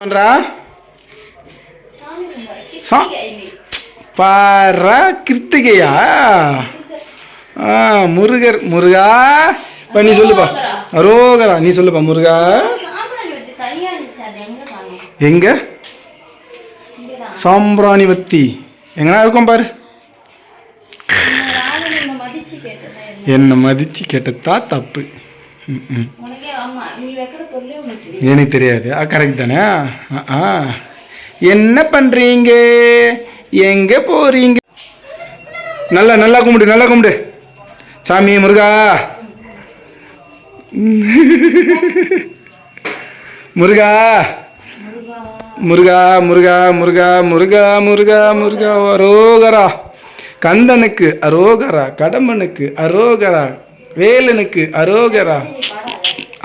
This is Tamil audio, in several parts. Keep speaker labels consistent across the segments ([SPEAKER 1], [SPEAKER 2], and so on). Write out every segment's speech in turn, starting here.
[SPEAKER 1] பண்றா பாரா கிருத்திகையா முருகர் முருகா இப்போ நீ சொல்லுப்பா அரோகரா நீ சொல்லுப்பா முருகா எங்க சாம்பிராணி வத்தி எங்கன்னா இருக்கும் பாரு என்னை மதிச்சு கேட்டதா தப்பு எனக்கு தெரியாது கரெக்ட் தானே என்ன பண்றீங்க எங்க போறீங்க நல்லா நல்லா கும்பிடு நல்லா கும்பிடு சாமி முருகா முருகா முருகா முருகா முருகா முருகா முருகா முருகா அரோகரா கந்தனுக்கு அரோகரா கடம்பனுக்கு அரோகரா வேலனுக்கு அரோகரா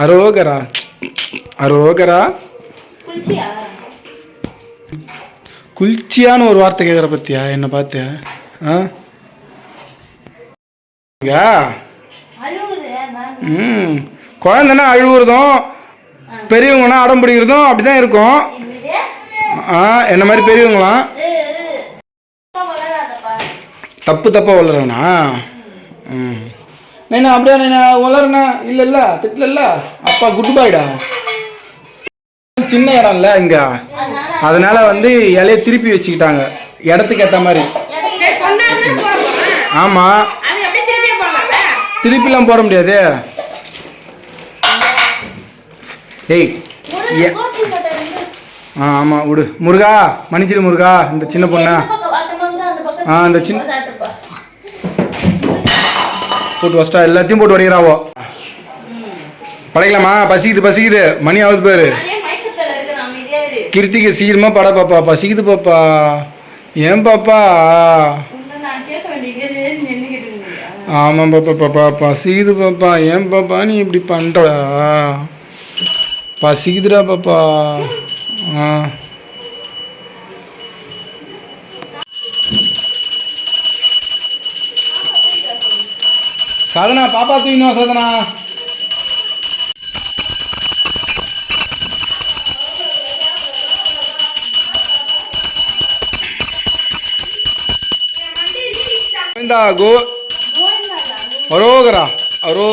[SPEAKER 1] அரோகரா அரோகரா குளிர்ச்சியான ஒரு வார்த்தை கேட்குற பத்தியா என்ன பார்த்து குழந்தைன்னா அழுவுறதும் பெரியவங்கன்னா அடம் பிடிக்கிறதும் அப்படிதான் இருக்கும் என்ன மாதிரி பெரியவங்களாம் தப்பு தப்பாக வளரண்ணா நைனா அப்படியா நைனா வளரணா இல்லைல்ல திட்டல அப்பா குட் பாய்டா சின்ன இடம்ல இங்க அதனால வந்து இலைய திருப்பி வச்சுக்கிட்டாங்க இடத்துக்கு ஏற்ற மாதிரி ஆமா திருப்பிலாம் போட முடியாது ஏய் ஆமா விடு முருகா மன்னிச்சிடு முருகா இந்த சின்ன பொண்ணா இந்த சின்ன போட்டு வஸ்டா எல்லாத்தையும் போட்டு வடிக்கிறாவோ படைக்கலாமா பசிக்குது பசிக்குது மணி ஆகுது பேரு கிருத்திகை சீக்கிரமா பட பாப்பா பசிக்குது பாப்பா ஏன் பாப்பா ஆமாம் பாப்பா பாப்பா பசிக்குது பாப்பா ஏன் பாப்பா நீ இப்படி பண்ற பசிக்குதுடா பாப்பா சாதனா பாப்பா தூக்கணும் சாதனா கோ அரோகரா அரோ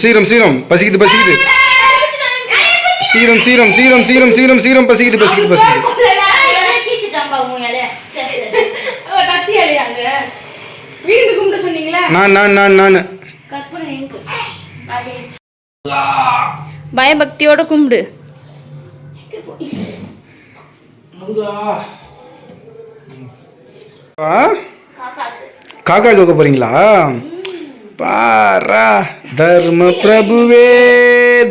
[SPEAKER 1] சீரம் சீரம் பசிக்குது பசிக்குது serum serum serum serum serum serum பசிக்குது பசிக்குது பசிக்குது நான்
[SPEAKER 2] பயபக்தியோட கும்பிடு
[SPEAKER 1] காக்கா கேட்க போறீங்களா பாரா தர்ம பிரபுவே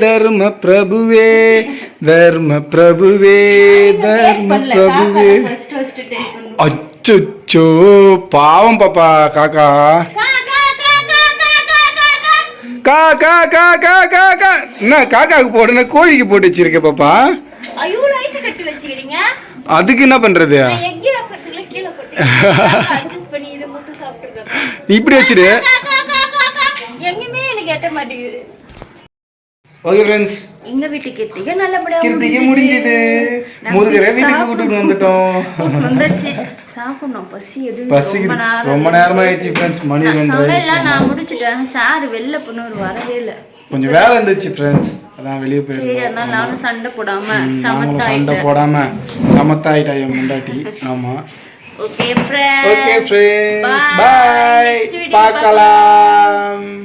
[SPEAKER 1] தர்ம பிரபுவே தர்ம பிரபுவே தர்ம பிரபுவே அச்சோ பாவம் பாப்பா காக்கா காக்கா காக்கா காக்கா என்ன காக்காவுக்கு போடுன கோழிக்கு போட்டு வச்சிருக்க பாப்பா அதுக்கு என்ன பண்றது இப்படி வச்சிரு ஓகே ஃப்ரெண்ட்ஸ்
[SPEAKER 2] எங்க வீட்டு கிருத்திகை நல்லபடியா
[SPEAKER 1] கிருத்திகை முடிஞ்சது முருகரை வீட்டுக்கு கூட்டிட்டு வந்துட்டோம்
[SPEAKER 2] வந்தாச்சு சாப்பிடணும் பசி
[SPEAKER 1] எதுவும் ரொம்ப நேரமா ஆயிடுச்சு ஃப்ரெண்ட்ஸ் மணி 2
[SPEAKER 2] நான் முடிச்சிட்டேன் சார் வெளில பொண்ணு வரவே இல்லை
[SPEAKER 1] கொஞ்சம் வேலை இருந்துச்சு ஃப்ரெண்ட்ஸ் அதான் வெளியே போய்
[SPEAKER 2] சரி அதனால நானும் சண்டை
[SPEAKER 1] போடாம சமத்தாயிட்டா என் முண்டாட்டி ஆமா
[SPEAKER 2] okay friends
[SPEAKER 1] okay friends by பார்க்கலாம்